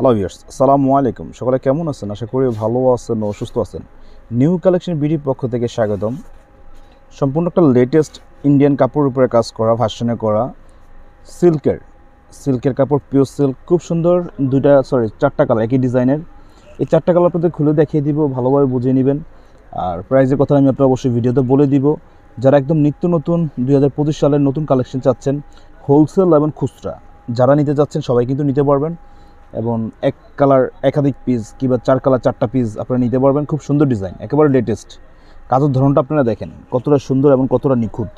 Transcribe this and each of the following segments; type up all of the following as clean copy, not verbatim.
Hello viewers, আসসালামু আলাইকুম। সকলে কেমন আছেন? আশা করি ভালো আছেন ও সুস্থ আছেন। নিউ কালেকশন বিডির পক্ষ থেকে স্বাগতম। সম্পূর্ণ একটা লেটেস্ট ইন্ডিয়ান কাপড়ের উপরে কাজ করা, ভার্সনে করা সিল্কের কাপড়, পিওর সিল্ক। খুব সুন্দর চারটা কালার একই ডিজাইনের। এই চারটা কালার আপনাদের খুলে দেখিয়ে দিব, ভালোভাবে বুঝে নেবেন। আর প্রাইসের কথা আমি আপনার অবশ্যই ভিডিওতে বলে দিব। যারা একদম নিত্য নতুন 2025 সালের নতুন কালেকশন চাচ্ছেন, হোলসেল এবং খুচরা যারা নিতে চাচ্ছেন সবাই কিন্তু নিতে পারবেন। এবং এক কালার একাধিক পিস কিংবা চার কালার চারটা পিস আপনারা নিতে পারবেন। খুব সুন্দর ডিজাইন, একেবারে লেটেস্ট। কাজের ধরনটা আপনারা দেখেন কতটা সুন্দর এবং কতটা নিখুঁত।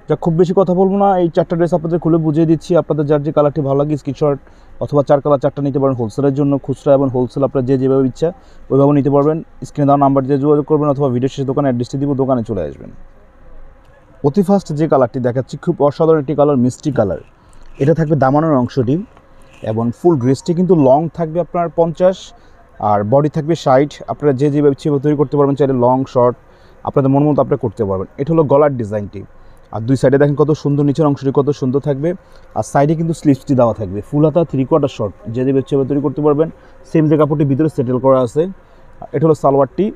যা খুব বেশি কথা বলবো না, এই চারটা ড্রেস আপনাদের খুলে বুঝিয়ে দিচ্ছি। আপনাদের যার যে কালারটি ভালো লাগে স্ক্রিনশট অথবা চার কালার চারটা নিতে পারেন হোলসেলের জন্য। খুচরা এবং হোলসেল আপনারা যেভাবে ইচ্ছা ওইভাবে নিতে পারবেন। স্ক্রিনে দেওয়া নাম্বার দিয়ে যোগাযোগ করবেন অথবা ভিডিও শেষে দোকানে অ্যাড্রেসটি দিব, দোকানে চলে আসবেন। অতি ফার্স্ট যে কালারটি দেখাচ্ছি খুব অসাধারণ একটি কালার, মিষ্টি কালার। এটা থাকবে দামানোর অংশটি এবং ফুল ড্রেসটি কিন্তু লং থাকবে আপনার 50 আর বডি থাকবে 60। আপনারা যেভাবে তৈরি করতে পারবেন, চাইলে লং শর্ট আপনাদের মন মতো আপনারা করতে পারবেন। এটা হলো গলার ডিজাইনটি। আর দুই সাইডে দেখেন কত সুন্দর, নিচের অংশটি কত সুন্দর থাকবে। আর সাইডে কিন্তু স্লিভসটি দেওয়া থাকবে, ফুল হাতা 3/4 শর্ট, যেভাবে তৈরি করতে পারবেন। সেম যে কাপড়টি ভিতরে সেটেল করা আছে। এটা হলো সালোয়ারটি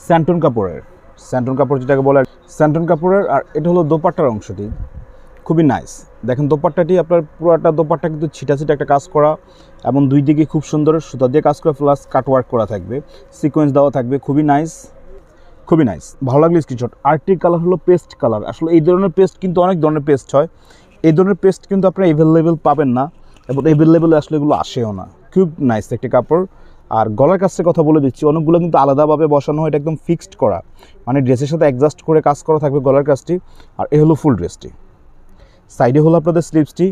স্যান্টন কাপড় যেটাকে বলে স্যান্টন কাপড়ের। আর এটা হলো দোপাট্টার অংশটি, খুবই নাইস। দেখেন দোপাট্টাটি আপনার পুরোটা দোপাট্টা কিন্তু ছিটা একটা কাজ করা এবং দুই দিকে খুব সুন্দর সুতা দিয়ে কাজ করা, প্লাস কাটওয়ার্ক করা থাকবে, সিকোয়েন্স দেওয়া থাকবে। খুবই নাইস। ভালো লাগলে স্ক্রিনশট। আরেকটি কালার হলো পেস্ট কালার। আসলে এই ধরনের পেস্ট কিন্তু অনেক ধরনের পেস্ট হয়, এই ধরনের পেস্ট কিন্তু আপনারা অ্যাভেলেবেল পাবেন না এবং অ্যাভেলেবেল আসলে এগুলো আসেও না। খুব নাইস একটি কাপড়। আর গলার কাজের কথা বলে দিচ্ছি, অনেকগুলো কিন্তু আলাদাভাবে বসানো হয়, এটা একদম ফিক্সড করা, মানে ড্রেসের সাথে অ্যাডজাস্ট করে কাজ করা থাকবে গলার কাজটি। আর এ হলো ফুল ড্রেসটি। সাইডে হলো আপনাদের স্লিভসটি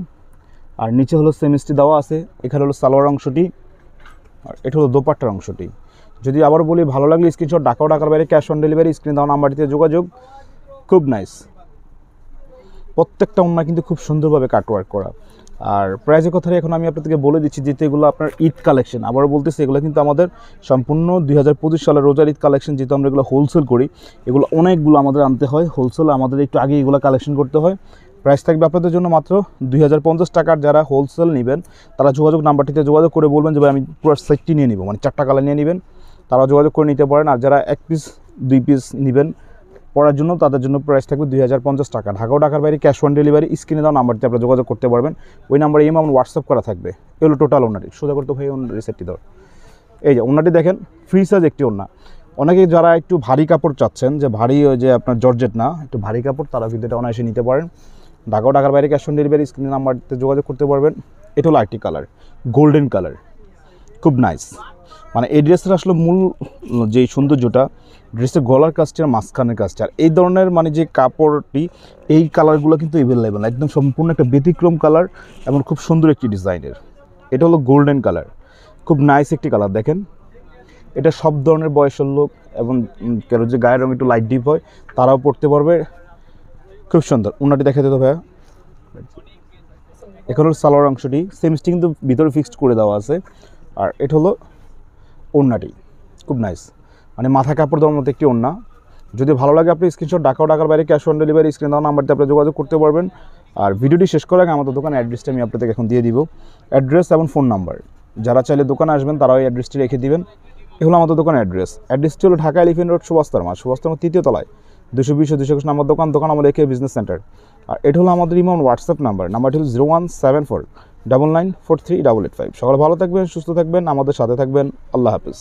আর নিচে হলো সেমিসটি দেওয়া আছে। এখানে হলো সালোয়ার অংশটি আর এটা হলো দোপাট্টার অংশটি। যদি আবার বলি, ভালো লাগলে স্ক্রিনশট, ঢাকার বাইরে ক্যাশ অন ডেলিভারি, স্ক্রিন দেওয়া নাম্বারটিতে যোগাযোগ। খুব নাইস। প্রত্যেকটা ওন্না কিন্তু খুব সুন্দরভাবে কাটওয়ার্ক করা। আর প্রাইসের কথাটা এখন আমি আপনাদেরকে বলে দিচ্ছি, যেহেতু এগুলো আপনার ঈদ কালেকশন। আবারও বলতেছি, এগুলো কিন্তু আমাদের সম্পূর্ণ 2025 সালের রোজার ঈদ কালেকশন। যেহেতু আমরা এগুলো হোলসেল করি, এগুলো অনেকগুলো আমাদের আনতে হয় হোলসেল, আমাদের একটু আগে এগুলো কালেকশন করতে হয়। প্রাইস থাকবে আপনাদের জন্য মাত্র 2050 টাকার। যারা হোলসেল নেবেন তারা নাম্বারটিতে যোগাযোগ করে বলবেন যে ভাই আমি পুরো সেটটি নিয়ে নিব, মানে চারটা কালার নিয়ে নেবেন, তারা যোগাযোগ করে নিতে পারেন। আর যারা এক পিস 2 পিস নেবেন পড়ার জন্য, তাদের জন্য প্রাইস থাকবে 2050 টাকা। ঢাকার বাইরে ক্যাশ অন ডেলিভারি, স্ক্রিনে দেওয়া নাম্বারটি আপনারা যোগাযোগ করতে পারবেন। ওই নাম্বারে আমার হোয়াটসঅ্যাপ করা থাকবে। এগুলো টোটাল ওনাটি সোজা করতে ভাই ওনার রিসেটটি দেওয়ার। এই যে ওনাটি দেখেন, ফ্রি সাইজ একটি ওনা। অনেকে যারা একটু ভারী কাপড় চাচ্ছেন, যে ভারী ওই যে আপনার জর্জেট না, একটু ভারী কাপড়, তারা কিন্তু এটা অনায়াসে নিতে পারেন। ঢাকার বাইরে ক্যাশ অন ডেলিভারি, স্ক্রিনে নাম্বারতে যোগাযোগ করতে পারবেন। এটা হলো আরেকটি কালার, গোল্ডেন কালার। খুব নাইস। মানে এই ড্রেসের আসলে মূল যেই সৌন্দর্যটা, ড্রেসের গলার কাজটা আর মাঝখানের কাজটা। আর এই ধরনের মানে যে কাপড়টি, এই কালারগুলো কিন্তু অ্যাভেলেবেল, একদম সম্পূর্ণ একটা ব্যতিক্রম কালার এবং খুব সুন্দর একটি ডিজাইনের। এটা হলো গোল্ডেন কালার, খুব নাইস একটি কালার। দেখেন এটা সব ধরনের বয়সের লোক এবং কারো যে গায়ের রঙ একটু লাইট ডিপ হয় তারাও পরতে পারবে। খুব সুন্দর। ওনাটি দেখা যেত ভাইয়া। এখন হলো সালোয়ার অংশটি, সেমসটি কিন্তু ভিতরে ফিক্সড করে দেওয়া আছে। আর এটা হলো ওড়নাটি, খুব নাইস, মানে মাথা কাপড় দেওয়ার মতো একটি ওড়না। যদি ভালো লাগে আপনি স্ক্রিনশট, ঢাকার বাইরে ক্যাশ অন ডেলিভারি, স্ক্রিন দেওয়া নাম্বারতে আপনি যোগাযোগ করতে পারবেন। আর ভিডিওটি শেষ করার আগে আমাদের দোকানের অ্যাড্রেসটা আমি আপনাদেরকে এখন দিয়ে দিব, অ্যাড্রেস এবং ফোন নাম্বার। যারা চাইলে দোকানে আসবেন তারাও এই অ্যাড্রেসটি রেখে দিবেন। এগুলো আমাদের দোকানের অ্যাড্রেসটি হলো ঢাকা এলিফ্যান্ট রোড, সুভাষ মাঠ 3য় তলায় 220-221 নম্বর দোকান আমাদের একে বিজনেস সেন্টার। আর এটা হলো আমাদের ইমন হোয়াটসঅ্যাপ নাম্বারটি হলো 01749943885। সকালে ভালো থাকবেন, সুস্থ থাকবেন, আমাদের সাথে থাকবেন। আল্লাহ হাফিজ।